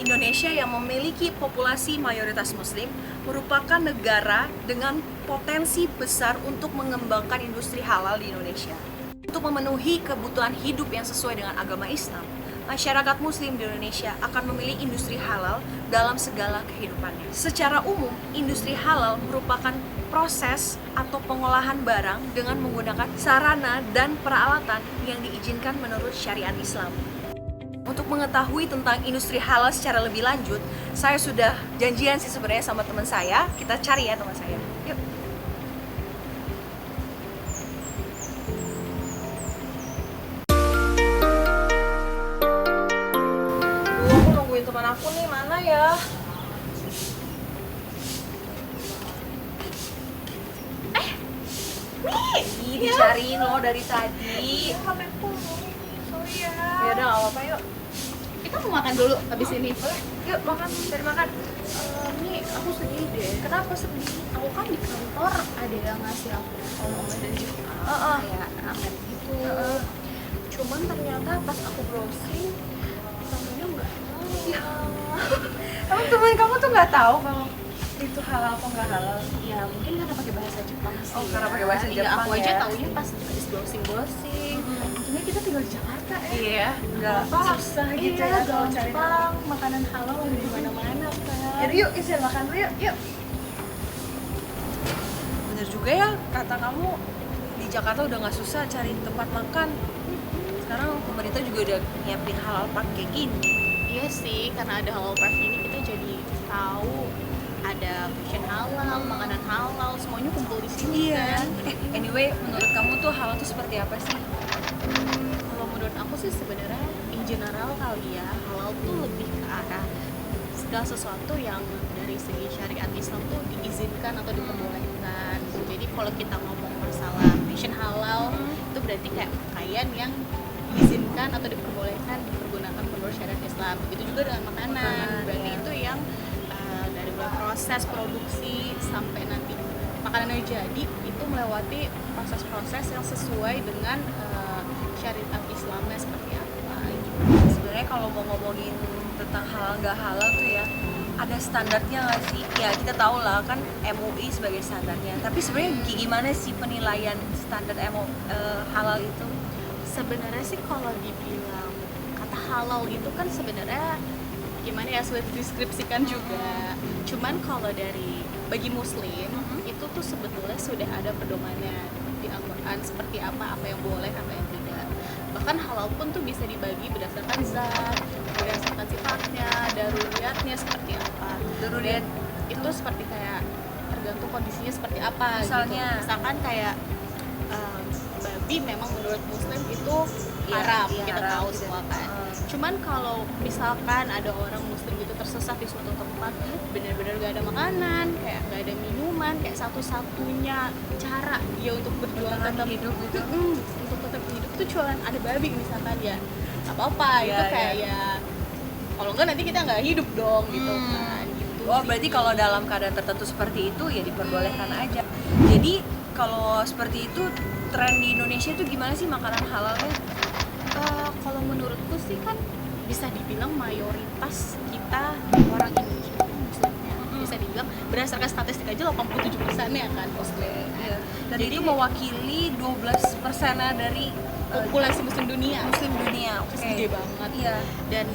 Indonesia yang memiliki populasi mayoritas muslim merupakan negara dengan potensi besar untuk mengembangkan industri halal di Indonesia. Untuk memenuhi kebutuhan hidup yang sesuai dengan agama Islam, masyarakat muslim di Indonesia akan memilih industri halal dalam segala kehidupannya. Secara umum, industri halal merupakan proses atau pengolahan barang dengan menggunakan sarana dan peralatan yang diizinkan menurut syariat Islam. Untuk mengetahui tentang industri halal secara lebih lanjut, saya sudah janjian sih sebenarnya sama teman saya. Kita cari ya teman saya. Yuk. Aku nungguin teman aku nih, mana ya? Nih, dicariin lo dari tadi. HP-ku. Sorry ya. Ya udah, nggak apa-apa, yuk. Kita mau makan dulu habis ini. Boleh, yuk makan, cari makan. Nih aku sedih deh. Kenapa sedih? Aku kan di kantor ada yang ngasih aku oleh-oleh dari Jepang, kayak ramen gitu. Cuman ternyata pas aku browsing namanya nggak tahu. Ya, emang teman kamu tuh nggak tahu kalau itu halal atau nggak halal? Ya mungkin karena pakai bahasa Jepang sih. Oh, karena pakai bahasa Iya, Jepang aku aja ya. taunya pas habis browsing. Untungnya kita tinggal di Jakarta ya. Iya, nggak susah gitu Iya, ya kalau kalau cari tahu. Jepang makanan halal ada di mana-mana kan. Yaudah, yuk isi makan dulu yuk. Yuk. Bener juga ya kata kamu, di Jakarta udah nggak susah cari tempat makan. Sekarang pemerintah juga udah nyiapin halal park kayak gini. Iya sih, karena ada halal park ini kita jadi tahu ada fashion halal, makanan halal, semuanya kumpul di sini kan. Anyway, menurut kamu tuh halal tuh seperti apa sih? Kalau menurut aku sih sebenarnya in general kali ya, halal tuh lebih ke arah segala sesuatu yang dari segi syariat Islam tuh diizinkan atau diperbolehkan. Jadi kalau kita ngomong masalah fashion halal, itu berarti kayak pakaian yang diizinkan atau diperbolehkan dipergunakan menurut syariat Islam. Begitu juga dengan makanan, berarti itu yang dari mulai proses produksi sampai nanti makanannya jadi itu melewati proses-proses yang sesuai dengan syariat Islamnya seperti apa gitu. Sebenarnya kalau mau ngomongin tentang halal nggak halal tuh ya ada standarnya nggak sih? Ya kita tahu lah kan MUI sebagai standarnya. Tapi sebenarnya gimana sih penilaian standar halal itu? Sebenarnya sih kalau dibilang kata halal itu kan sebenarnya gimana ya, sulit deskripsikan juga. Cuman kalau dari bagi muslim itu tuh sebetulnya sudah ada pedomannya di Al-Quran seperti apa yang boleh, apa yang tidak. Bahkan halal pun tuh bisa dibagi berdasarkan zat, berdasarkan sifatnya, daruriyatnya seperti apa. Daruriyat itu seperti kayak tergantung kondisinya seperti apa. Misalnya? Gitu. Misalkan kayak babi memang menurut muslim itu Iya, haram, iya, kita haram, tahu tidak. semua kan. Cuman kalau misalkan ada orang muslim gitu tersesat di suatu tempat, benar-benar gak ada makanan, kayak gak ada minuman, kayak satu-satunya cara dia untuk berjuang tetap hidup gitu. untuk tetap hidup itu cuma ada babi misalkan, ya apa-apa. Iya, itu kayak iya. ya kalau enggak nanti kita nggak hidup dong gitu kan gitu. Oh, sih. berarti kalau dalam keadaan tertentu seperti itu ya diperbolehkan aja. Jadi kalau seperti itu tren di Indonesia itu gimana sih makanan halalnya? Kalau menurutku sih kan bisa dibilang mayoritas kita orang Indonesia itu muslimnya. Bisa dibilang berdasarkan statistik aja 87%-nya kan muslim. Iya. Dan Jadi itu mewakili 12% dari populasi muslim dunia. muslim dunia. Terus Oke. gede banget. Iya. Dan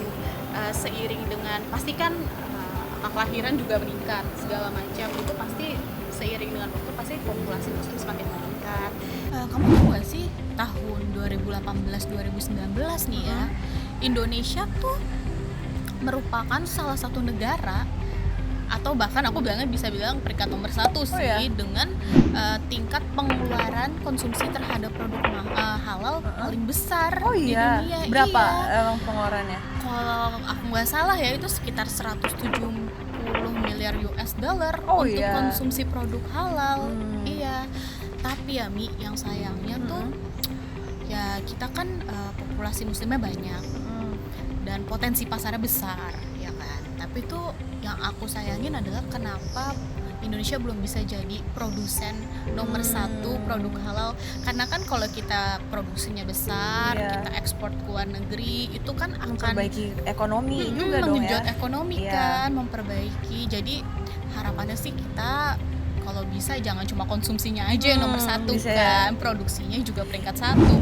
seiring dengan pasti kan angka kelahiran juga meningkat segala macam, itu pasti seiring dengan waktu pasti populasi muslim semakin meningkat. Kamu tahu gak sih tahun 2018-2019 nih ya, Indonesia tuh merupakan salah satu negara atau bahkan aku bilangnya bisa bilang peringkat nomor 1 sih ya? dengan tingkat pengeluaran konsumsi terhadap produk halal paling besar di dunia. Berapa Iya. emang pengeluarannya? Kalau aku nggak salah ya itu sekitar 170 miliar US dollar Oh, untuk iya. konsumsi produk halal. Iya. Tapi ya Mi, yang sayangnya tuh ya kita kan populasi muslimnya banyak dan potensi pasarnya besar ya kan. Tapi tuh yang aku sayangin adalah kenapa Indonesia belum bisa jadi produsen nomor satu produk halal, karena kan kalau kita produksinya besar, Iya. kita ekspor ke luar negeri, itu kan akan Memperbaiki ekonomi juga dong menggenjot ya. ekonomi Iya. kan, memperbaiki. Jadi harapannya sih kita kalau bisa jangan cuma konsumsinya aja yang nomor satu bisa ya. kan, produksinya juga peringkat satu.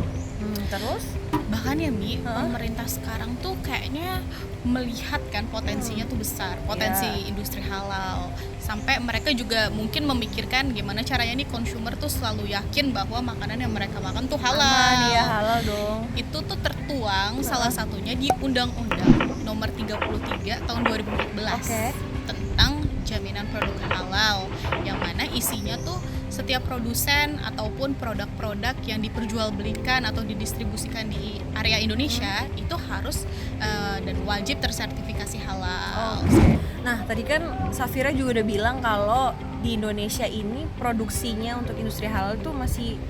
Terus? Bahkan ya Mi, Hah? pemerintah sekarang tuh kayaknya melihat kan potensinya tuh besar, potensi Iya. industri halal. Sampai mereka juga mungkin memikirkan gimana caranya nih consumer tuh selalu yakin bahwa makanan yang mereka makan tuh halal. Aman, ya halal dong. Itu tuh tertuang salah satunya di Undang-Undang Nomor 33 tahun 2014 Oke. tentang jaminan produk halal, yang mana isinya tuh setiap produsen ataupun produk-produk yang diperjualbelikan atau didistribusikan di area Indonesia itu harus dan wajib tersertifikasi halal. Oke. Nah, tadi kan Safira juga udah bilang kalau di Indonesia ini produksinya untuk industri halal itu masih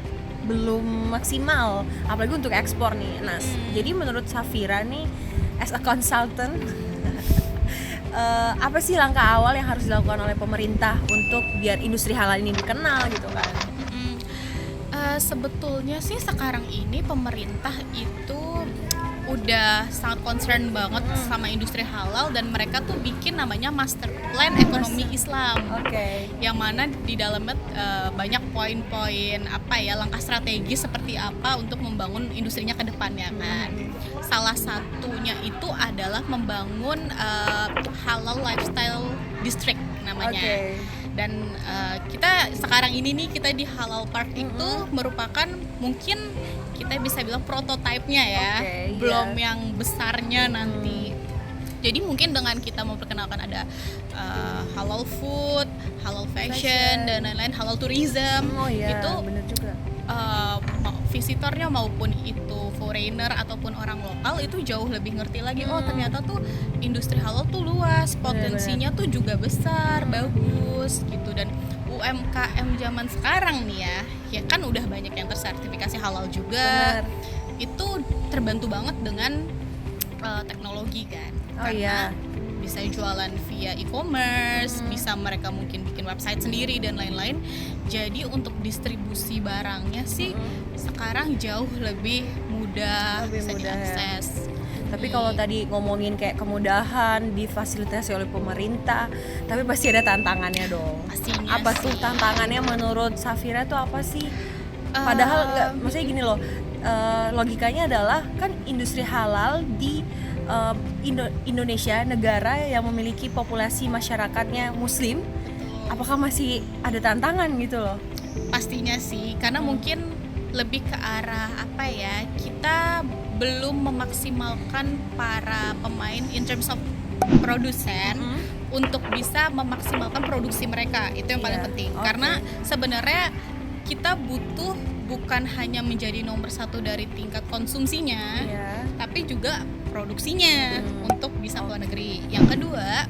belum maksimal, apalagi untuk ekspor nih. Nah, jadi menurut Safira nih, as a consultant, apa sih langkah awal yang harus dilakukan oleh pemerintah untuk biar industri halal ini dikenal gitu kan? Sebetulnya sih sekarang ini pemerintah itu udah sangat concern banget sama industri halal, dan mereka tuh bikin namanya Master Plan Ekonomi Islam. Oke. Yang mana di dalamnya banyak poin-poin langkah strategi seperti apa untuk membangun industrinya ke depannya kan. Salah satunya itu adalah membangun halal lifestyle district namanya. Oke. Dan kita sekarang ini nih, kita di Halal Park itu merupakan mungkin kita bisa bilang prototipenya ya. Oke, Belum iya. yang besarnya nanti. Jadi mungkin dengan kita memperkenalkan ada halal food, halal fashion, dan lain-lain, halal tourism, Oh iya, itu bener juga. visitornya maupun itu foreigner ataupun orang lokal itu jauh lebih ngerti lagi, oh ternyata tuh industri halal tuh luas, potensinya tuh juga besar, bagus gitu. Dan UMKM zaman sekarang nih ya kan udah banyak yang tersertifikasi halal juga. Bener. Itu terbantu banget dengan teknologi kan. Oh iya. Bisa jualan via e-commerce, bisa mereka mungkin bikin website sendiri dan lain-lain. Jadi untuk distribusi barangnya sih sekarang jauh lebih mudah, Lebih bisa mudah ya. diakses. Tapi kalau tadi ngomongin kayak kemudahan difasilitasi oleh pemerintah, tapi pasti ada tantangannya dong. Pastinya Apa tuh sih. tantangannya menurut Safira tuh apa sih? Padahal nggak, maksudnya gini loh, logikanya adalah kan industri halal di Indonesia, negara yang memiliki populasi masyarakatnya Muslim, apakah masih ada tantangan gitu loh? Pastinya sih, karena mungkin lebih ke arah kita belum memaksimalkan para pemain in terms of produsen untuk bisa memaksimalkan produksi mereka. Itu yang paling Iya, penting. oke. Karena sebenarnya kita butuh bukan hanya menjadi nomor satu dari tingkat konsumsinya, Iya. tapi juga produksinya untuk bisa ke luar negeri. Yang kedua,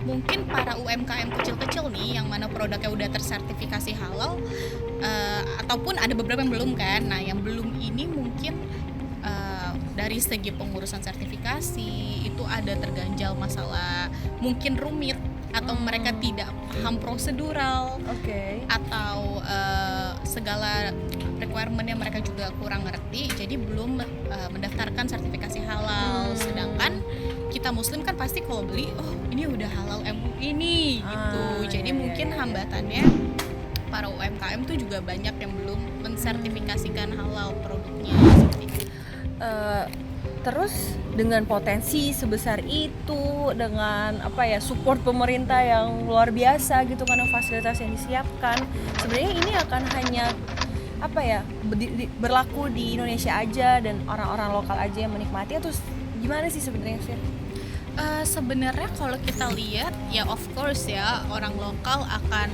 mungkin para UMKM kecil-kecil nih yang mana produknya udah tersertifikasi halal, ataupun ada beberapa yang belum kan. Nah, yang belum ini mungkin dari segi pengurusan sertifikasi itu ada terganjal masalah mungkin rumit, atau mereka tidak paham prosedural, Oke. atau segala requirement yang mereka juga kurang ngerti, jadi belum mendaftarkan sertifikasi halal. Sedangkan kita Muslim kan pasti kalau beli, oh ini udah halal MUI nih gitu. Jadi mungkin hambatannya para UMKM tuh juga banyak yang belum mensertifikasikan halal produknya seperti itu. Terus dengan potensi sebesar itu, dengan support pemerintah yang luar biasa gitu, karena fasilitas yang disiapkan, sebenarnya ini akan hanya berlaku di Indonesia aja dan orang-orang lokal aja yang menikmati, atau gimana sih sebenarnya sih? Sebenarnya kalau kita lihat ya of course ya, orang lokal akan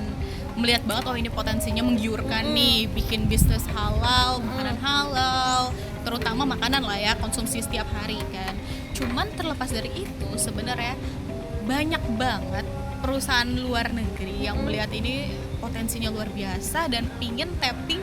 melihat banget, oh ini potensinya menggiurkan nih, bikin bisnis halal, makanan halal, terutama makanan lah ya, konsumsi setiap hari kan. Cuman terlepas dari itu sebenarnya banyak banget perusahaan luar negeri yang melihat ini potensinya luar biasa dan pingin tapping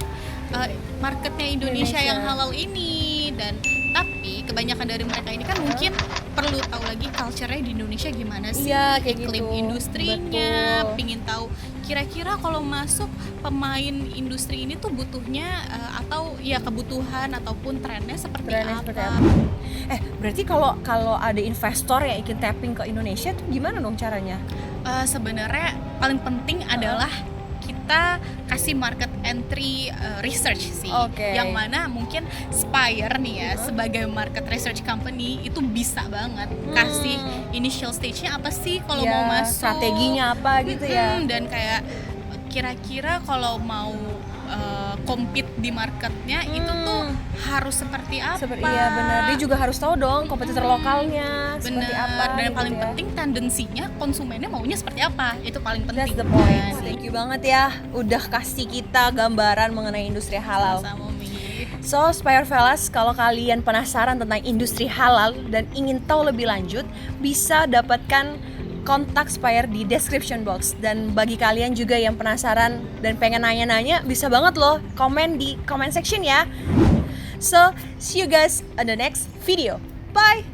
marketnya Indonesia yang halal ini. Dan tapi kebanyakan dari mereka ini kan mungkin perlu tahu lagi culture-nya di Indonesia gimana sih, Iya, kayak iklim gitu. industrinya, Betul. pingin tahu kira-kira kalau masuk pemain industri ini tuh butuhnya atau ya kebutuhan ataupun trennya seperti apa? Berarti kalau ada investor yang ingin tapping ke Indonesia tuh gimana dong caranya? Sebenarnya paling penting adalah kita kasih market entry research sih, yang mana mungkin Spire nih ya sebagai market research company itu bisa banget kasih initial stage-nya apa sih kalau mau masuk, strateginya apa gitu ya, dan kayak kira-kira kalau mau compete di marketnya itu tuh harus seperti apa? Iya benar, dia juga harus tahu dong kompetitor lokalnya seperti apa. Dan gitu paling ya. penting tendensinya konsumennya maunya seperti apa, itu paling penting. That's the point. Thank you banget ya udah kasih kita gambaran mengenai industri halal. Sama Mi. So, Spire Fellas, kalau kalian penasaran tentang industri halal dan ingin tahu lebih lanjut, bisa dapatkan kontak Spire di description box. Dan bagi kalian juga yang penasaran dan pengen nanya-nanya, bisa banget loh komen di comment section ya. So, see you guys on the next video. Bye!